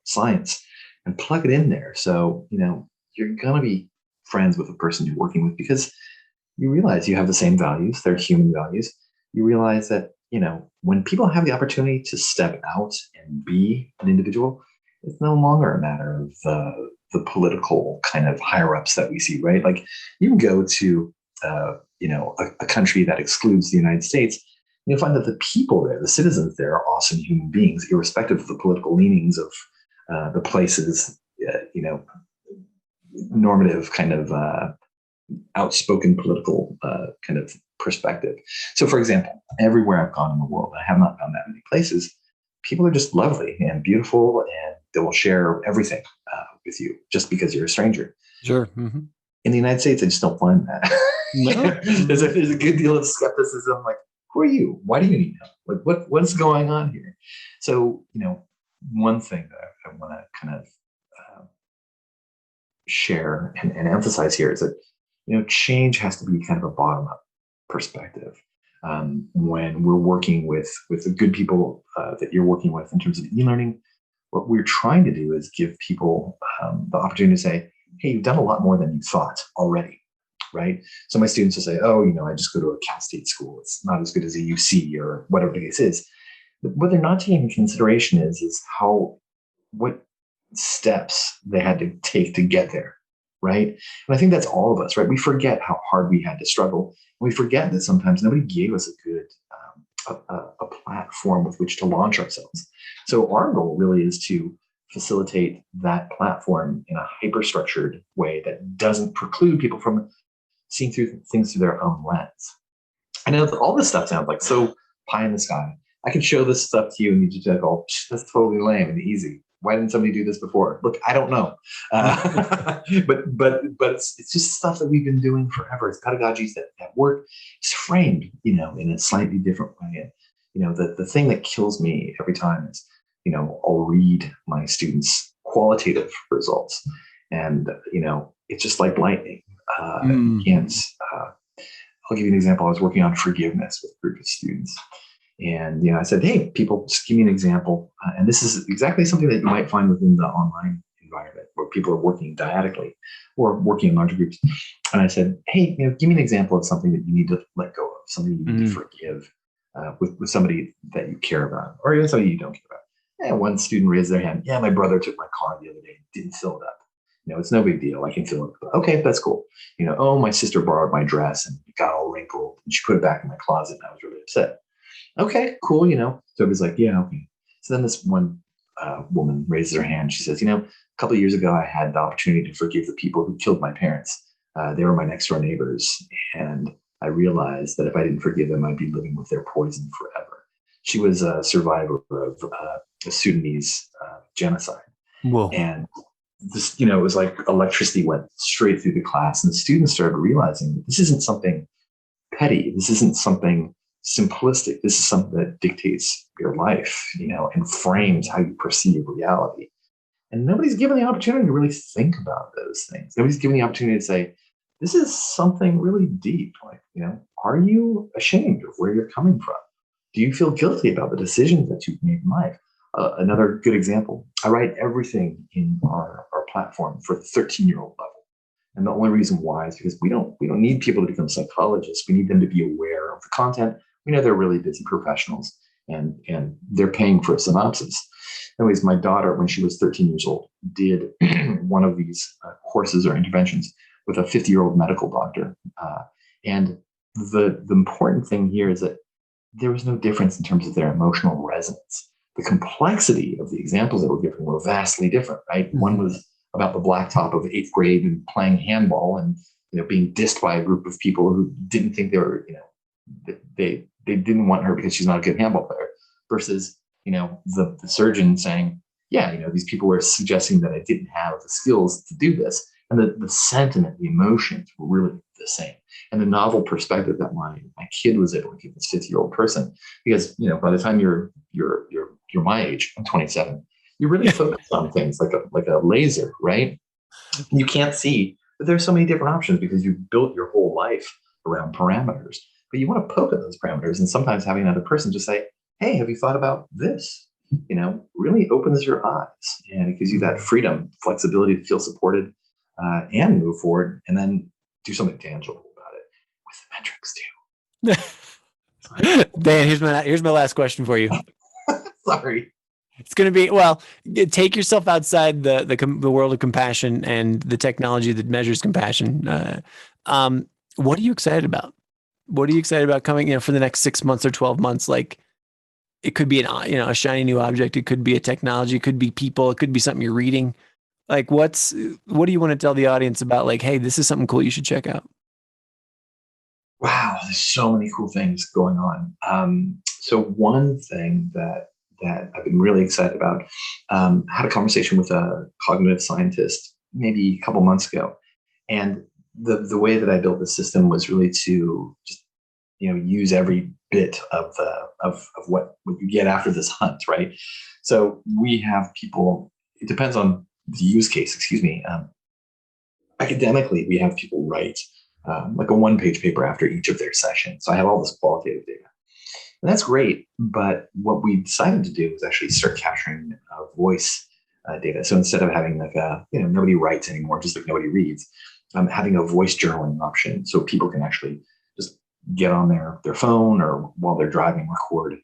science and plug it in there. So, you're going to be friends with the person you're working with because you realize you have the same values. They're human values. You realize that, when people have the opportunity to step out and be an individual, it's no longer a matter of the political kind of higher ups that we see, right? Like you can go to, a country that excludes the United States. You'll find that the people there, the citizens there, are awesome human beings, irrespective of the political leanings of the places, normative kind of outspoken political kind of perspective. So, for example, everywhere I've gone in the world, I have not found that many places, people are just lovely and beautiful, and they will share everything with you just because you're a stranger. Sure. Mm-hmm. In the United States, I just don't find that. No. There's a good deal of skepticism, like, "Who are you? Why do you need help? Like, what's going on here?" So, one thing that I want to kind of share and emphasize here is that, change has to be kind of a bottom-up perspective. When we're working with the good people that you're working with in terms of e-learning, what we're trying to do is give people the opportunity to say, "Hey, you've done a lot more than you thought already." Right? So my students will say, "Oh, I just go to a Cal State school. It's not as good as a UC or whatever the case is." But what they're not taking into consideration is what steps they had to take to get there. Right? And I think that's all of us, right? We forget how hard we had to struggle. We forget that sometimes nobody gave us a good a platform with which to launch ourselves. So our goal really is to facilitate that platform in a hyper-structured way that doesn't preclude people from seeing through things through their own lens. I know that all this stuff sounds like so pie in the sky. I could show this stuff to you and you'd just like, oh, that's totally lame and easy. Why didn't somebody do this before? Look, I don't know. But it's just stuff that we've been doing forever. It's pedagogies that work. It's framed, in a slightly different way. And, the thing that kills me every time is, I'll read my students' qualitative results. And, it's just like lightning. You can't, I'll give you an example. I was working on forgiveness with a group of students. And, I said, hey, people, just give me an example. And this is exactly something that you might find within the online environment where people are working dyadically or working in larger groups. And I said, hey, give me an example of something that you need to let go of, something you need to forgive with somebody that you care about, or even somebody you don't care about. And one student raised their hand. Yeah, my brother took my car the other day and didn't fill it up. It's no big deal. I can fill it up. Okay, that's cool. Oh, my sister borrowed my dress and it got all wrinkled and she put it back in my closet and I was really upset. Okay, cool. So everybody's like, yeah, okay. So then this one woman raises her hand. She says, a couple of years ago, I had the opportunity to forgive the people who killed my parents. They were my next door neighbors. And I realized that if I didn't forgive them, I'd be living with their poison forever. She was a survivor of a Sudanese genocide. Whoa. And this, it was like electricity went straight through the class. And the students started realizing that this isn't something petty. This isn't something simplistic. This is something that dictates your life, and frames how you perceive reality. And nobody's given the opportunity to really think about those things. Nobody's given the opportunity to say, this is something really deep. Like, are you ashamed of where you're coming from? Do you feel guilty about the decisions that you've made in life? Another good example, I write everything in our platform for the 13-year-old level. And the only reason why is because we don't need people to become psychologists. We need them to be aware of the content. We know they're really busy professionals and they're paying for a synopsis. Anyways, my daughter, when she was 13 years old, did one of these courses or interventions with a 50-year-old medical doctor. And the important thing here is that there was no difference in terms of their emotional resonance. The complexity of the examples that were given were vastly different, right? Mm-hmm. One was about the blacktop of 8th grade and playing handball and, being dissed by a group of people who didn't think they were, they didn't want her because she's not a good handball player, versus, the surgeon saying, yeah, these people were suggesting that I didn't have the skills to do this. And the sentiment, the emotions were really the same. And the novel perspective that my kid was able to give this 50-year-old person, because, by the time you're my age, I'm 27, you're really focused on things like a laser, right? You can't see that there's so many different options because you've built your whole life around parameters. But you want to poke at those parameters, and sometimes having another person just say, hey, have you thought about this? Really opens your eyes, and it gives you that freedom, flexibility to feel supported and move forward, and then do something tangible about it with the metrics too. Dan, here's my last question for you. Sorry. It's going to be, take yourself outside the world of compassion and the technology that measures compassion. What are you excited about? What are you excited about coming, for the next 6 months or 12 months? Like, it could be a shiny new object. It could be a technology. It could be people. It could be something you're reading. Like, what do you want to tell the audience about? Like, hey, this is something cool you should check out. Wow, there's so many cool things going on. So one thing that I've been really excited about, had a conversation with a cognitive scientist maybe a couple months ago, and the way that I built the system was really to just use every bit of what you get after this hunt, right? So we have people. It depends on the use case. Excuse me. Academically, we have people write like a one-page paper after each of their sessions. So I have all this qualitative data. And that's great, but what we decided to do was actually start capturing voice data. So instead of having like nobody writes anymore, just like nobody reads, having a voice journaling option so people can actually just get on their phone or while they're driving, record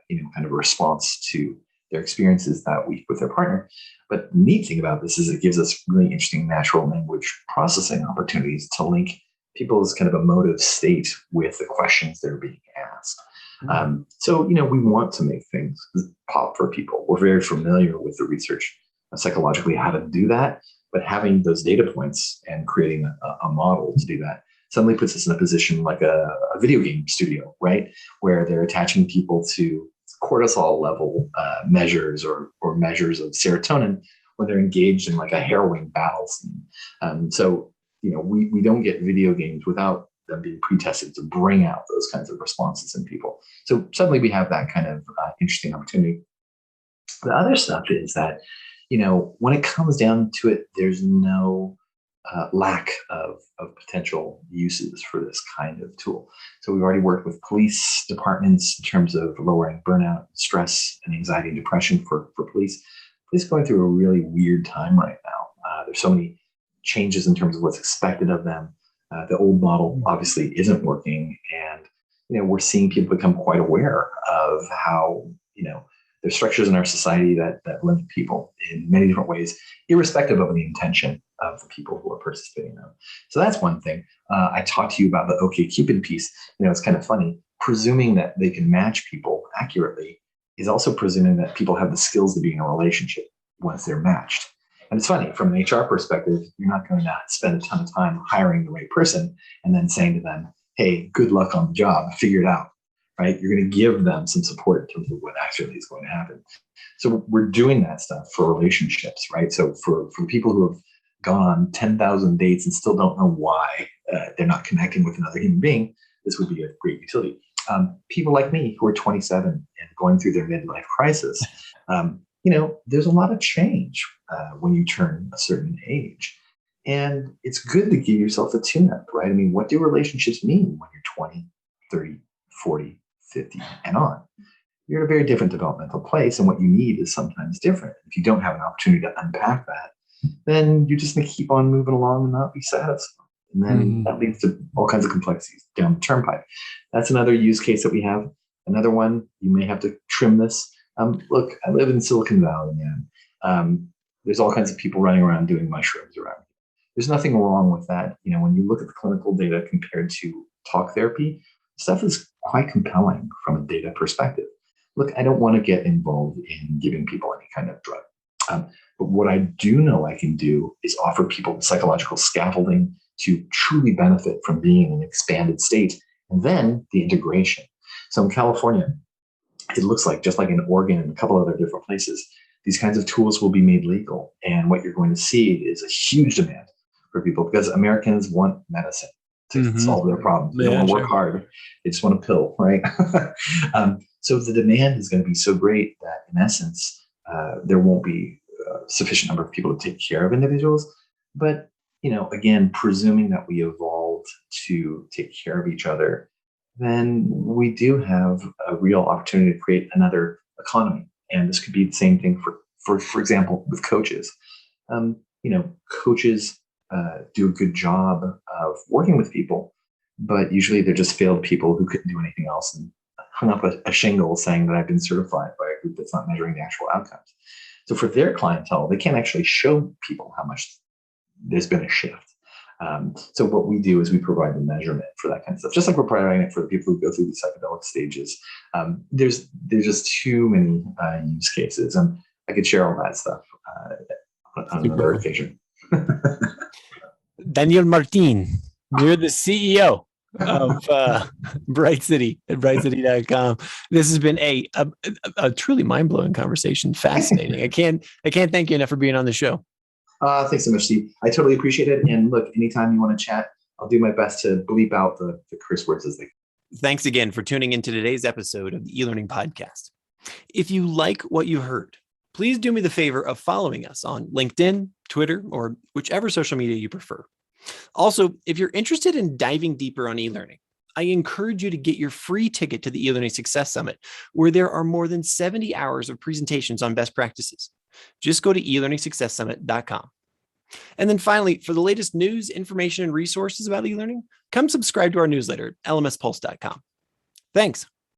kind of a response to their experiences that week with their partner. But the neat thing about this is it gives us really interesting natural language processing opportunities to link people's kind of emotive state with the questions they're being asked. So, we want to make things pop for people. We're very familiar with the research psychologically how to do that, but having those data points and creating a model to do that suddenly puts us in a position like a video game studio, right? Where they're attaching people to cortisol level measures or measures of serotonin when they're engaged in like a harrowing battle scene. So, we don't get video games without them being pre-tested to bring out those kinds of responses in people. So suddenly we have that kind of interesting opportunity. The other stuff is that, when it comes down to it, there's no lack of potential uses for this kind of tool. So we've already worked with police departments in terms of lowering burnout, stress, and anxiety and depression for police. Police going through a really weird time right now. There's so many changes in terms of what's expected of them. The old model obviously isn't working, and we're seeing people become quite aware of how there's structures in our society that limit people in many different ways, irrespective of the intention of the people who are participating in them. So that's one thing. I talked to you about the OkCupid piece. It's kind of funny. Presuming that they can match people accurately is also presuming that people have the skills to be in a relationship once they're matched. And it's funny, from an HR perspective, you're not going to spend a ton of time hiring the right person and then saying to them, hey, good luck on the job, figure it out, right? You're going to give them some support in terms of what actually is going to happen. So we're doing that stuff for relationships, right? So for people who have gone on 10,000 dates and still don't know why they're not connecting with another human being, this would be a great utility. People like me who are 27 and going through their midlife crisis, there's a lot of change when you turn a certain age. And it's good to give yourself a tune-up, right? I mean, what do relationships mean when you're 20, 30, 40, 50, and on? You're at a very different developmental place, and what you need is sometimes different. If you don't have an opportunity to unpack that, then you're just going to keep on moving along and not be satisfied. And then that leads to all kinds of complexities down the turnpike. That's another use case that we have. Another one, you may have to trim this. Look, I live in Silicon Valley, man. There's all kinds of people running around doing mushrooms around. There's nothing wrong with that. When you look at the clinical data compared to talk therapy, stuff is quite compelling from a data perspective. Look, I don't want to get involved in giving people any kind of drug. But what I do know I can do is offer people psychological scaffolding to truly benefit from being in an expanded state, and then the integration. So in California, it looks like, just like in Oregon and a couple other different places, these kinds of tools will be made legal. And what you're going to see is a huge demand for people, because Americans want medicine to solve their problems. They don't want to work hard. They just want a pill, right? So the demand is going to be so great that, in essence, there won't be a sufficient number of people to take care of individuals. But, again, presuming that we evolved to take care of each other, then we do have a real opportunity to create another economy. And this could be the same thing for example, with coaches. Coaches do a good job of working with people, but usually they're just failed people who couldn't do anything else and hung up a shingle saying that I've been certified by a group that's not measuring the actual outcomes. So for their clientele, they can't actually show people how much there's been a shift. So what we do is we provide the measurement for that kind of stuff, just like we're providing it for the people who go through these psychedelic stages. There's just too many use cases, and I could share all that stuff on another occasion. Daniel Martin, you're the CEO of Brightsity at brightsity.com. This has been a truly mind-blowing conversation. Fascinating. I can't thank you enough for being on the show. Thanks so much, Steve. I totally appreciate it. And look, anytime you want to chat, I'll do my best to bleep out the curse words as they come. Thanks again for tuning into today's episode of the e-learning podcast. If you like what you heard, please do me the favor of following us on LinkedIn, Twitter, or whichever social media you prefer. Also, if you're interested in diving deeper on e-learning, I encourage you to get your free ticket to the e-learning success summit, where there are more than 70 hours of presentations on best practices. Just go to elearningsuccesssummit.com. And then finally, for the latest news, information, and resources about e-learning, come subscribe to our newsletter at lmspulse.com. Thanks.